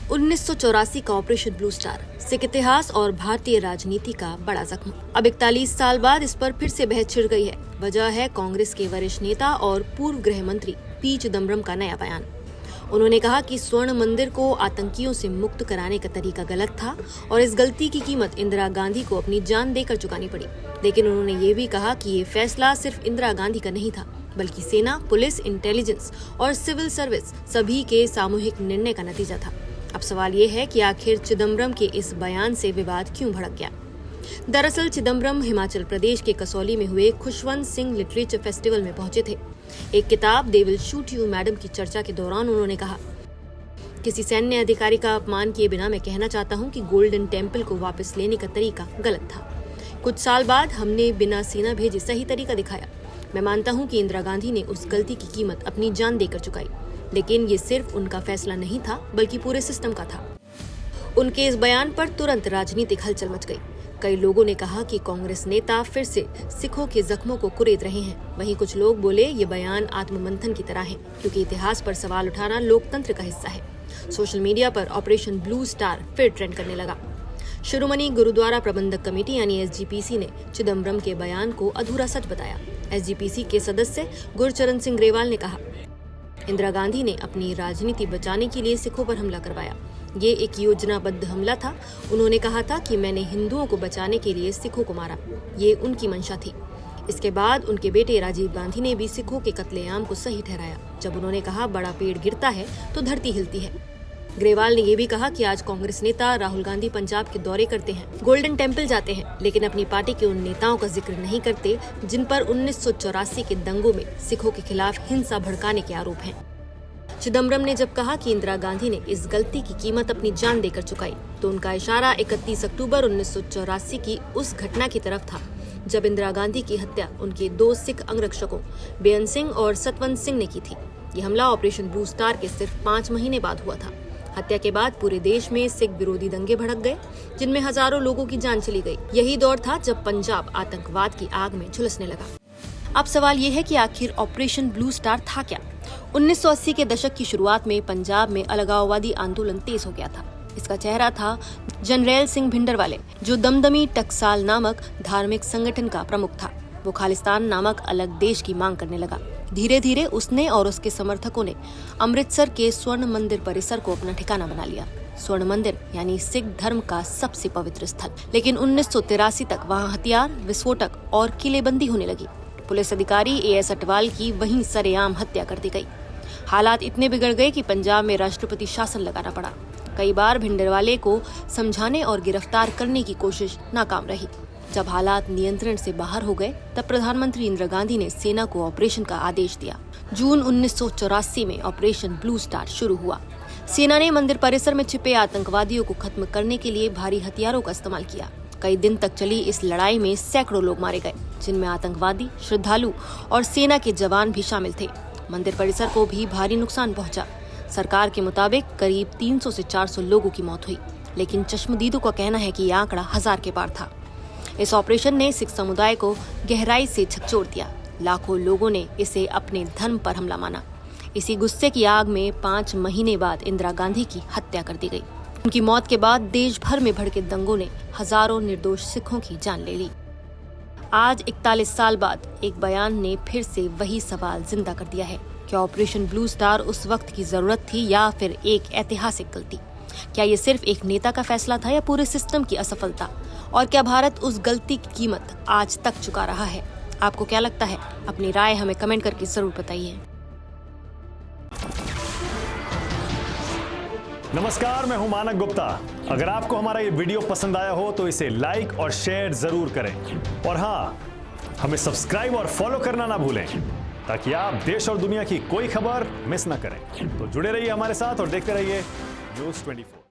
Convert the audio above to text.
1984 का operation blue star Sikh इतिहास और भारतीय राजनीति का बड़ा जख्म। अब 41 साल बाद इस पर फिर से बहस छिड़ गई है। वजह है कांग्रेस के वरिष्ठ नेता और पूर्व गृह मंत्री पी चिदम्बरम का नया बयान। उन्होंने कहा कि स्वर्ण मंदिर को आतंकियों से मुक्त कराने का तरीका गलत था और इस गलती की कीमत इंदिरा गांधी को अपनी जान देकर चुकानी पड़ी। लेकिन उन्होंने ये भी कहा कि ये फैसला सिर्फ इंदिरा गांधी का नहीं था, बल्कि सेना, पुलिस, इंटेलिजेंस और सिविल सर्विस सभी के सामूहिक निर्णय का नतीजा था। अब सवाल ये है कि आखिर चिदम्बरम के इस बयान से विवाद क्यों भड़क गया। दरअसल चिदम्बरम हिमाचल प्रदेश के कसौली में हुए खुशवंत सिंह लिटरेचर फेस्टिवल में पहुंचे थे। एक किताब they will shoot you madam की चर्चा के दौरान उन्होंने कहा, किसी सैन्य अधिकारी का अपमान किए बिना मैं कहना चाहता हूं कि गोल्डन टेम्पल को वापस लेने का तरीका गलत था। कुछ साल बाद हमने बिना सेना भेजे सही तरीका दिखाया। मैं मानता हूं कि इंदिरा गांधी ने उस गलती की कीमत अपनी जान देकर चुकाई, लेकिन ये सिर्फ उनका फैसला नहीं था, बल्कि पूरे सिस्टम का था। उनके इस बयान पर तुरंत राजनीतिक हलचल मच गई। कई लोगों ने कहा कि कांग्रेस नेता फिर से सिखों के जख्मों को कुरेद रहे हैं। वहीं कुछ लोग बोले ये बयान आत्ममंथन की तरह है, क्योंकि इतिहास पर सवाल उठाना लोकतंत्र का हिस्सा है। सोशल मीडिया पर ऑपरेशन ब्लू स्टार फिर ट्रेंड करने लगा। शिरोमणि गुरुद्वारा प्रबंधक कमेटी यानी SGPC ने चिदम्बरम के बयान को अधूरा सच बताया। SGPC के सदस्य गुरचरण सिंह ग्रेवाल ने कहा, इंदिरा गांधी ने अपनी राजनीति बचाने के लिए सिखों पर हमला करवाया। ये एक योजनाबद्ध हमला था। उन्होंने कहा था कि मैंने हिंदुओं को बचाने के लिए सिखों को मारा। ये उनकी मंशा थी। इसके बाद उनके बेटे राजीव गांधी ने भी सिखों के कत्लेआम को सही ठहराया, जब उन्होंने कहा बड़ा पेड़ गिरता है तो धरती हिलती है। ग्रेवाल ने यह भी कहा कि आज कांग्रेस नेता राहुल गांधी पंजाब के दौरे करते हैं, गोल्डन टेम्पल जाते हैं, लेकिन अपनी पार्टी के उन नेताओं का जिक्र नहीं करते जिन पर 1984 के दंगों में सिखों के खिलाफ हिंसा भड़काने के आरोप हैं। चिदम्बरम ने जब कहा कि इंदिरा गांधी ने इस गलती की कीमत अपनी जान देकर चुकाई, तो उनका इशारा 31 अक्टूबर 1984 की उस घटना की तरफ था जब इंदिरा गांधी की हत्या उनके 2 सिख अंगरक्षकों बेअंत सिंह और सतवंत सिंह ने की थी। ये हमला ऑपरेशन ब्लू स्टार के सिर्फ 5 महीने बाद हुआ था। हत्या के बाद पूरे देश में सिख विरोधी दंगे भड़क गए, जिनमें हजारों लोगों की जान चली गई। यही दौर था जब पंजाब आतंकवाद की आग में झुलसने लगा। अब सवाल ये है कि आखिर ऑपरेशन ब्लू स्टार था क्या। 1980 के दशक की शुरुआत में पंजाब में अलगाववादी आंदोलन तेज हो गया था। इसका चेहरा था जनरैल सिंह भिंडरवाले, जो दमदमी टकसाल नामक धार्मिक संगठन का प्रमुख था। वो खालिस्तान नामक अलग देश की मांग करने लगा। धीरे धीरे उसने और उसके समर्थकों ने अमृतसर के स्वर्ण मंदिर परिसर को अपना ठिकाना बना लिया। स्वर्ण मंदिर यानी सिख धर्म का सबसे पवित्र स्थल। लेकिन 1983 तक वहाँ हथियार, विस्फोटक और किलेबंदी होने लगी। पुलिस अधिकारी AS अटवाल की वहीं सरेआम हत्या कर दी गई। हालात इतने बिगड़ गए कि पंजाब में राष्ट्रपति शासन लगाना पड़ा। कई बार भिंडरवाले को समझाने और गिरफ्तार करने की कोशिश नाकाम रही। जब हालात नियंत्रण से बाहर हो गए, तब प्रधानमंत्री इंदिरा गांधी ने सेना को ऑपरेशन का आदेश दिया। जून 1984 में ऑपरेशन ब्लू स्टार शुरू हुआ। सेना ने मंदिर परिसर में छिपे आतंकवादियों को खत्म करने के लिए भारी हथियारों का इस्तेमाल किया। कई दिन तक चली इस लड़ाई में सैकड़ों लोग मारे गए, जिनमें आतंकवादी, श्रद्धालु और सेना के जवान भी शामिल थे। मंदिर परिसर को भी भारी नुकसान पहुंचा। सरकार के मुताबिक करीब 300 से 400 लोगों की मौत हुई, लेकिन चश्मदीदों का कहना है कि यह आंकड़ा 1000 के पार था। इस ऑपरेशन ने सिख समुदाय को गहराई से झकझोर दिया। लाखों लोगों ने इसे अपने धर्म पर हमला माना। इसी गुस्से की आग में 5 महीने बाद इंदिरा गांधी की हत्या कर दी गई। उनकी मौत के बाद देश भर में भड़के दंगों ने हजारों निर्दोष सिखों की जान ले ली। आज 41 साल बाद एक बयान ने फिर से वही सवाल जिंदा कर दिया है। क्या ऑपरेशन ब्लू स्टार उस वक्त की जरूरत थी या फिर एक ऐतिहासिक गलती? क्या ये सिर्फ एक नेता का फैसला था या पूरे सिस्टम की असफलता? और क्या भारत उस गलती की कीमत आज तक चुका रहा है? आपको क्या लगता है? अपनी राय हमें कमेंट करके जरूर बताइए। नमस्कार, मैं हूं मानक गुप्ता। अगर आपको हमारा ये वीडियो पसंद आया हो तो इसे लाइक और शेयर जरूर करें। और हाँ, हमें सब्सक्राइब और फॉलो करना ना भूलें, ताकि आप देश और दुनिया की कोई खबर मिस ना करें। तो जुड़े रहिए हमारे साथ और देखते रहिए News 24।